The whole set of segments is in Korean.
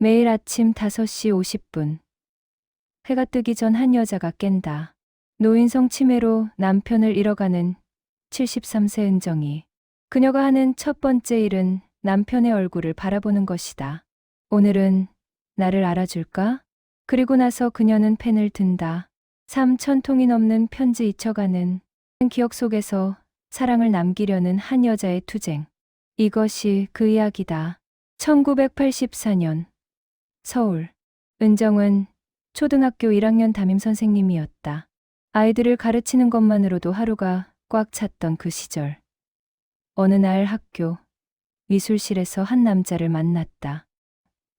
매일 아침 5시 50분. 해가 뜨기 전 한 여자가 깬다. 노인성 치매로 남편을 잃어가는 73세 은정이. 그녀가 하는 첫 번째 일은 남편의 얼굴을 바라보는 것이다. 오늘은 나를 알아줄까? 그리고 나서 그녀는 펜을 든다. 3,000통이 넘는 편지 잊혀가는 기억 속에서 사랑을 남기려는 한 여자의 투쟁. 이것이 그 이야기다. 1984년 서울. 은정은 초등학교 1학년 담임 선생님이었다. 아이들을 가르치는 것만으로도 하루가 꽉 찼던 그 시절. 어느 날 학교 미술실에서 한 남자를 만났다.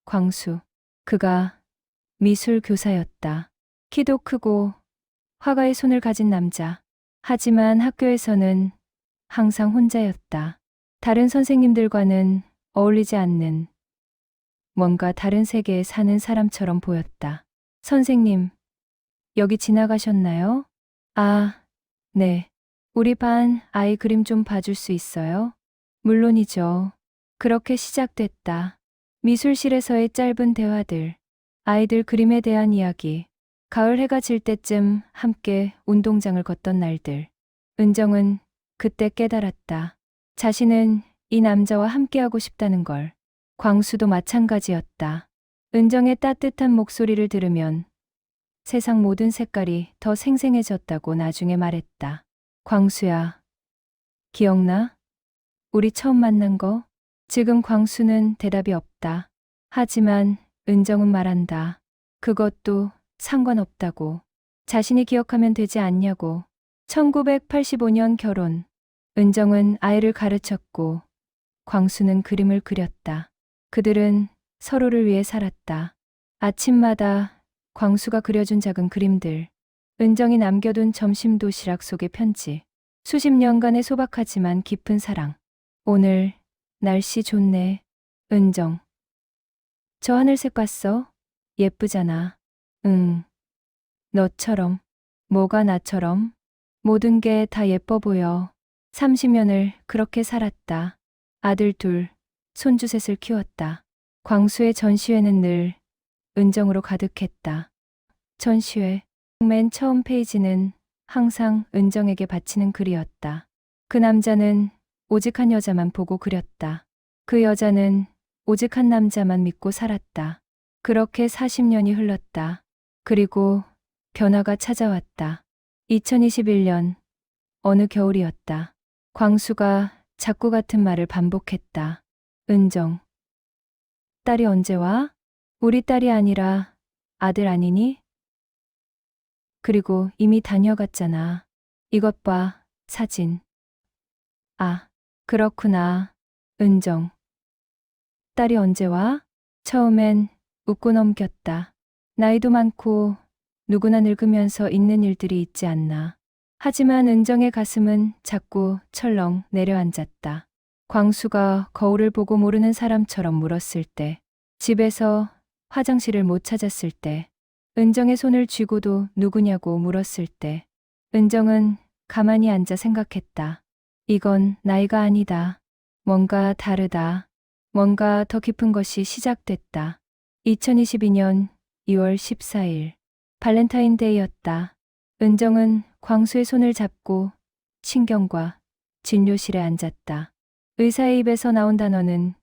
광수. 그가 미술 교사였다. 키도 크고 화가의 손을 가진 남자. 하지만 학교에서는 항상 혼자였다. 다른 선생님들과는 어울리지 않는 뭔가 다른 세계에 사는 사람처럼 보였다. 선생님, 여기 지나가셨나요? 아, 네. 우리 반 아이 그림 좀 봐줄 수 있어요? 물론이죠. 그렇게 시작됐다. 미술실에서의 짧은 대화들, 아이들 그림에 대한 이야기, 가을 해가 질 때쯤 함께 운동장을 걷던 날들. 은정은 그때 깨달았다. 자신은 이 남자와 함께하고 싶다는 걸. 광수도 마찬가지였다. 은정의 따뜻한 목소리를 들으면 세상 모든 색깔이 더 생생해졌다고 나중에 말했다. 광수야, 기억나? 우리 처음 만난 거? 지금 광수는 대답이 없다. 하지만 은정은 말한다. 그것도 상관없다고. 자신이 기억하면 되지 않냐고. 1985년 결혼. 은정은 아이를 가르쳤고 광수는 그림을 그렸다. 그들은 서로를 위해 살았다. 아침마다 광수가 그려준 작은 그림들, 은정이 남겨둔 점심 도시락 속의 편지, 수십 년간의 소박하지만 깊은 사랑. 오늘 날씨 좋네. 은정. 저 하늘색 봤어? 예쁘잖아. 응. 너처럼. 뭐가 나처럼? 모든 게 다 예뻐 보여. 30년을 그렇게 살았다. 아들 둘, 손주 셋을 키웠다. 광수의 전시회는 늘 은정으로 가득했다. 전시회. 맨 처음 페이지는 항상 은정에게 바치는 글이었다. 그 남자는 오직 한 여자만 보고 그렸다. 그 여자는 오직 한 남자만 믿고 살았다. 그렇게 40년이 흘렀다. 그리고 변화가 찾아왔다. 2021년 어느 겨울이었다. 광수가 자꾸 같은 말을 반복했다. 은정. 딸이 언제 와? 우리 딸이 아니라 아들 아니니? 그리고 이미 다녀갔잖아. 이것 봐, 사진. 아, 그렇구나. 은정. 딸이 언제 와? 처음엔 웃고 넘겼다. 나이도 많고 누구나 늙으면서 있는 일들이 있지 않나. 하지만 은정의 가슴은 자꾸 철렁 내려앉았다. 광수가 거울을 보고 모르는 사람처럼 물었을 때, 집에서 화장실을 못 찾았을 때, 은정의 손을 쥐고도 누구냐고 물었을 때, 은정은 가만히 앉아 생각했다. 이건 나이가 아니다. 뭔가 다르다. 뭔가 더 깊은 것이 시작됐다. 2022년 2월 14일. 발렌타인데이였다. 은정은 광수의 손을 잡고 신경과 진료실에 앉았다. 의사의 입에서 나온 단어는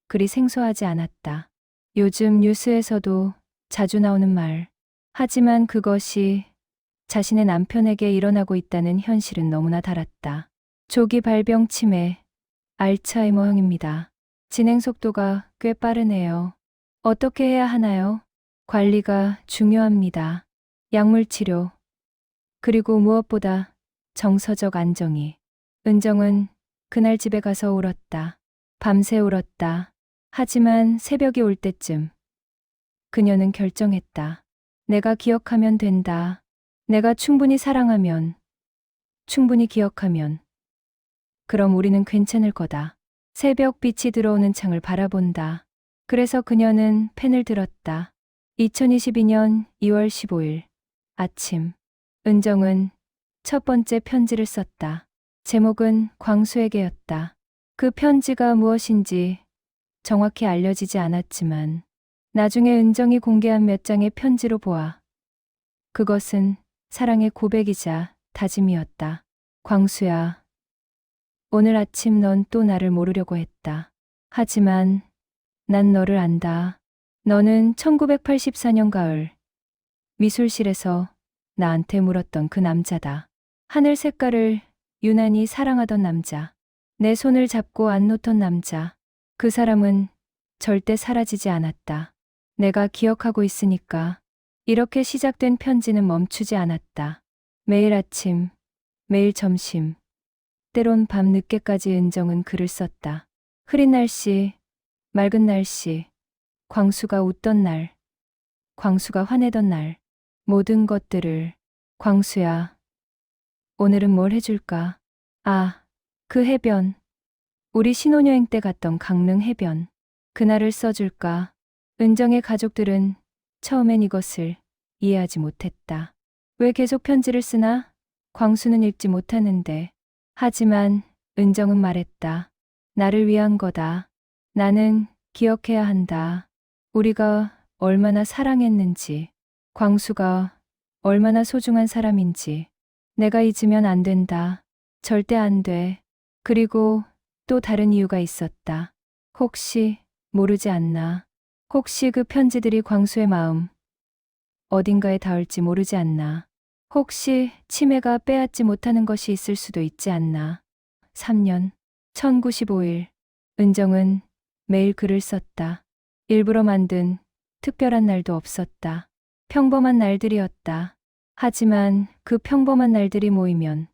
그리 생소하지 않았다. 요즘 뉴스에서도 자주 나오는 말. 하지만 그것이 자신의 남편에게 일어나고 있다는 현실은 너무나 달았다. 조기 발병 치매, 알츠하이머형입니다. 진행 속도가 꽤 빠르네요. 어떻게 해야 하나요? 관리가 중요합니다. 약물 치료, 그리고 무엇보다 정서적 안정이. 은정은 그날 집에 가서 울었다. 밤새 울었다. 하지만 새벽이 올 때쯤 그녀는 결정했다. 내가 기억하면 된다. 내가 충분히 사랑하면, 충분히 기억하면, 그럼 우리는 괜찮을 거다. 새벽 빛이 들어오는 창을 바라본다. 그래서 그녀는 펜을 들었다. 2022년 2월 15일 아침. 은정은 첫 번째 편지를 썼다. 제목은 광수에게였다. 그 편지가 무엇인지 정확히 알려지지 않았지만 나중에 은정이 공개한 몇 장의 편지로 보아 그것은 사랑의 고백이자 다짐이었다. 광수야, 오늘 아침 넌 또 나를 모르려고 했다. 하지만 난 너를 안다. 너는 1984년 가을 미술실에서 나한테 물었던 그 남자다. 하늘 색깔을 유난히 사랑하던 남자. 내 손을 잡고 안 놓던 남자. 그 사람은 절대 사라지지 않았다. 내가 기억하고 있으니까. 이렇게 시작된 편지는 멈추지 않았다. 매일 아침, 매일 점심, 때론 밤 늦게까지 은정은 글을 썼다. 흐린 날씨, 맑은 날씨, 광수가 웃던 날, 광수가 화내던 날, 모든 것들을. 광수야, 오늘은 뭘 해줄까? 아, 그 해변. 우리 신혼여행 때 갔던 강릉 해변. 그날을 써줄까? 은정의 가족들은 처음엔 이것을 이해하지 못했다. 왜 계속 편지를 쓰나? 광수는 읽지 못하는데. 하지만 은정은 말했다. 나를 위한 거다. 나는 기억해야 한다. 우리가 얼마나 사랑했는지, 광수가 얼마나 소중한 사람인지. 내가 잊으면 안 된다. 절대 안 돼. 그리고 또 다른 이유가 있었다. 혹시 모르지 않나? 혹시 그 편지들이 광수의 마음 어딘가에 닿을지 모르지 않나? 혹시 치매가 빼앗지 못하는 것이 있을 수도 있지 않나? 3년 1095일 은정은 매일 글을 썼다. 일부러 만든 특별한 날도 없었다. 평범한 날들이었다. 하지만 그 평범한 날들이 모이면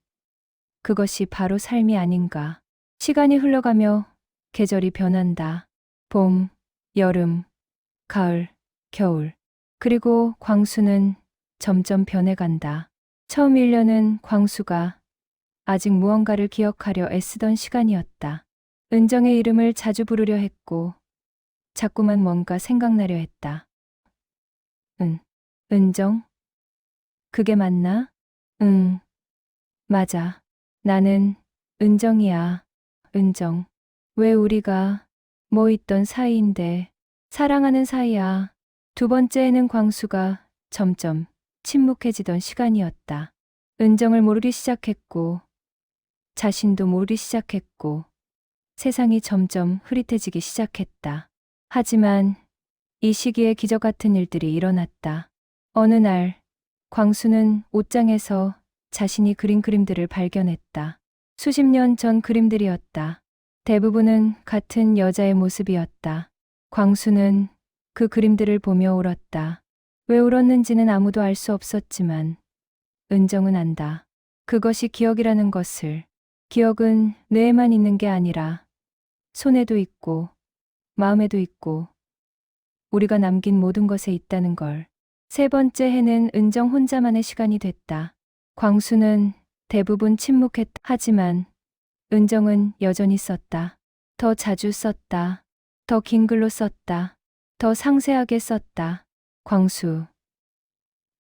그것이 바로 삶이 아닌가. 시간이 흘러가며 계절이 변한다. 봄, 여름, 가을, 겨울. 그리고 광수는 점점 변해간다. 처음 1년은 광수가 아직 무언가를 기억하려 애쓰던 시간이었다. 은정의 이름을 자주 부르려 했고 자꾸만 뭔가 생각나려 했다. 은정? 그게 맞나? 응, 맞아. 나는 은정이야. 은정. 왜 우리가 뭐 있던 사이인데 사랑하는 사이야. 두 번째에는 광수가 점점 침묵해지던 시간이었다. 은정을 모르기 시작했고 자신도 모르기 시작했고 세상이 점점 흐릿해지기 시작했다. 하지만 이 시기에 기적 같은 일들이 일어났다. 어느 날 광수는 옷장에서 자신이 그린 그림들을 발견했다. 수십 년 전 그림들이었다. 대부분은 같은 여자의 모습이었다. 광수는 그 그림들을 보며 울었다. 왜 울었는지는 아무도 알 수 없었지만 은정은 안다. 그것이 기억이라는 것을. 기억은 뇌에만 있는 게 아니라 손에도 있고 마음에도 있고 우리가 남긴 모든 것에 있다는 걸. 세 번째 해는 은정 혼자만의 시간이 됐다. 광수는 대부분 침묵했다. 하지만 은정은 여전히 썼다. 더 자주 썼다. 더 긴 글로 썼다. 더 상세하게 썼다. 광수.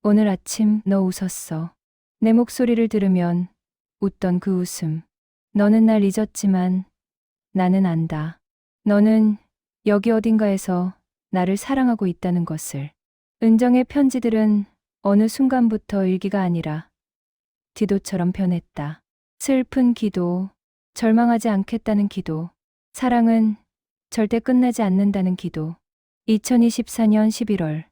오늘 아침 너 웃었어. 내 목소리를 들으면 웃던 그 웃음. 너는 날 잊었지만 나는 안다. 너는 여기 어딘가에서 나를 사랑하고 있다는 것을. 은정의 편지들은 어느 순간부터 일기가 아니라 기도처럼 변했다. 슬픈 기도, 절망하지 않겠다는 기도, 사랑은 절대 끝나지 않는다는 기도. 2024년 11월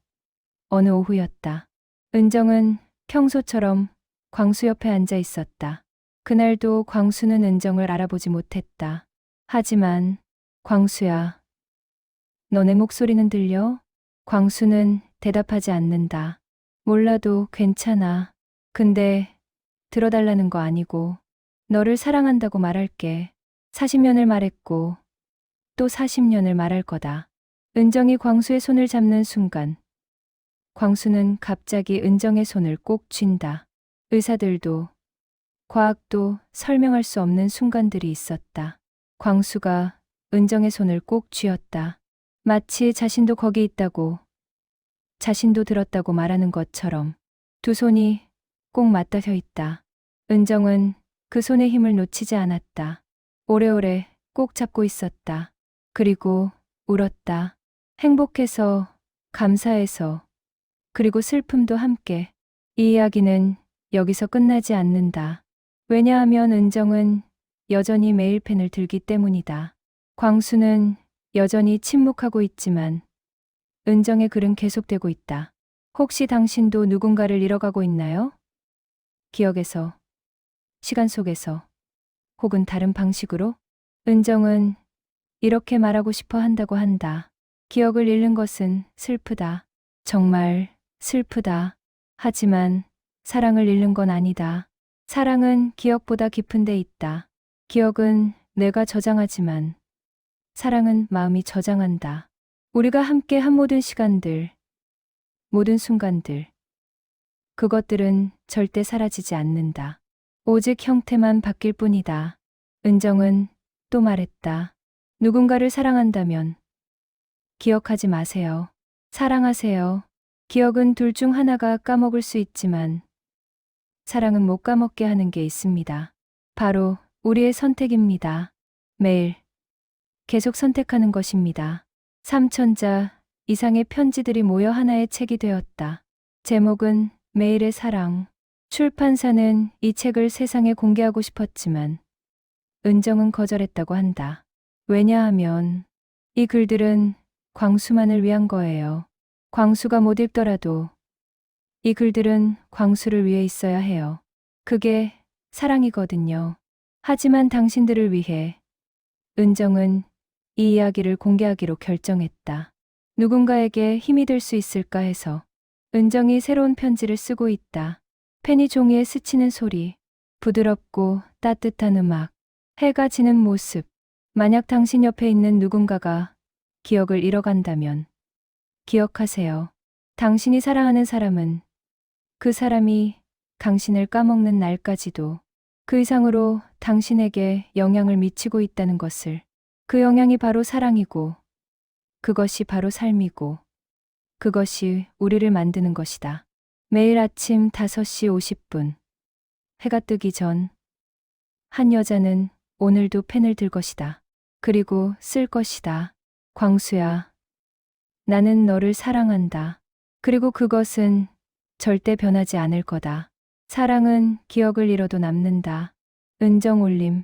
어느 오후였다. 은정은 평소처럼 광수 옆에 앉아 있었다. 그날도 광수는 은정을 알아보지 못했다. 하지만 광수야, 너네 목소리는 들려? 광수는 대답하지 않는다. 몰라도 괜찮아. 근데 들어달라는 거 아니고 너를 사랑한다고 말할게. 40년을 말했고 또 40년을 말할 거다. 은정이 광수의 손을 잡는 순간 광수는 갑자기 은정의 손을 꼭 쥔다. 의사들도 과학도 설명할 수 없는 순간들이 있었다. 광수가 은정의 손을 꼭 쥐었다. 마치 자신도 거기 있다고, 자신도 들었다고 말하는 것처럼 두 손이 꼭 맞닿여 있다. 은정은 그 손의 힘을 놓치지 않았다. 오래오래 꼭 잡고 있었다. 그리고 울었다. 행복해서 감사해서, 그리고 슬픔도 함께. 이 이야기는 여기서 끝나지 않는다. 왜냐하면 은정은 여전히 매일 펜을 들기 때문이다. 광수는 여전히 침묵하고 있지만 은정의 글은 계속되고 있다. 혹시 당신도 누군가를 잃어가고 있나요? 기억에서, 시간 속에서, 혹은 다른 방식으로? 은정은 이렇게 말하고 싶어 한다고 한다. 기억을 잃는 것은 슬프다. 정말 슬프다. 하지만 사랑을 잃는 건 아니다. 사랑은 기억보다 깊은 데 있다. 기억은 뇌가 저장하지만 사랑은 마음이 저장한다. 우리가 함께 한 모든 시간들, 모든 순간들, 그것들은 절대 사라지지 않는다. 오직 형태만 바뀔 뿐이다. 은정은 또 말했다. 누군가를 사랑한다면 기억하지 마세요. 사랑하세요. 기억은 둘 중 하나가 까먹을 수 있지만 사랑은 못 까먹게 하는 게 있습니다. 바로 우리의 선택입니다. 매일 계속 선택하는 것입니다. 3천자 이상의 편지들이 모여 하나의 책이 되었다. 제목은 매일의 사랑. 출판사는 이 책을 세상에 공개하고 싶었지만 은정은 거절했다고 한다. 왜냐하면 이 글들은 광수만을 위한 거예요. 광수가 못 읽더라도 이 글들은 광수를 위해 있어야 해요. 그게 사랑이거든요. 하지만 당신들을 위해 은정은 이 이야기를 공개하기로 결정했다. 누군가에게 힘이 될 수 있을까 해서. 은정이 새로운 편지를 쓰고 있다. 펜이 종이에 스치는 소리, 부드럽고 따뜻한 음악, 해가 지는 모습. 만약 당신 옆에 있는 누군가가 기억을 잃어간다면 기억하세요. 당신이 사랑하는 사람은 그 사람이 당신을 까먹는 날까지도 그 이상으로 당신에게 영향을 미치고 있다는 것을. 그 영향이 바로 사랑이고 그것이 바로 삶이고 그것이 우리를 만드는 것이다. 매일 아침 5시 50분 해가 뜨기 전 한 여자는 오늘도 펜을 들 것이다. 그리고 쓸 것이다. 광수야, 나는 너를 사랑한다. 그리고 그것은 절대 변하지 않을 거다. 사랑은 기억을 잃어도 남는다. 은정 올림.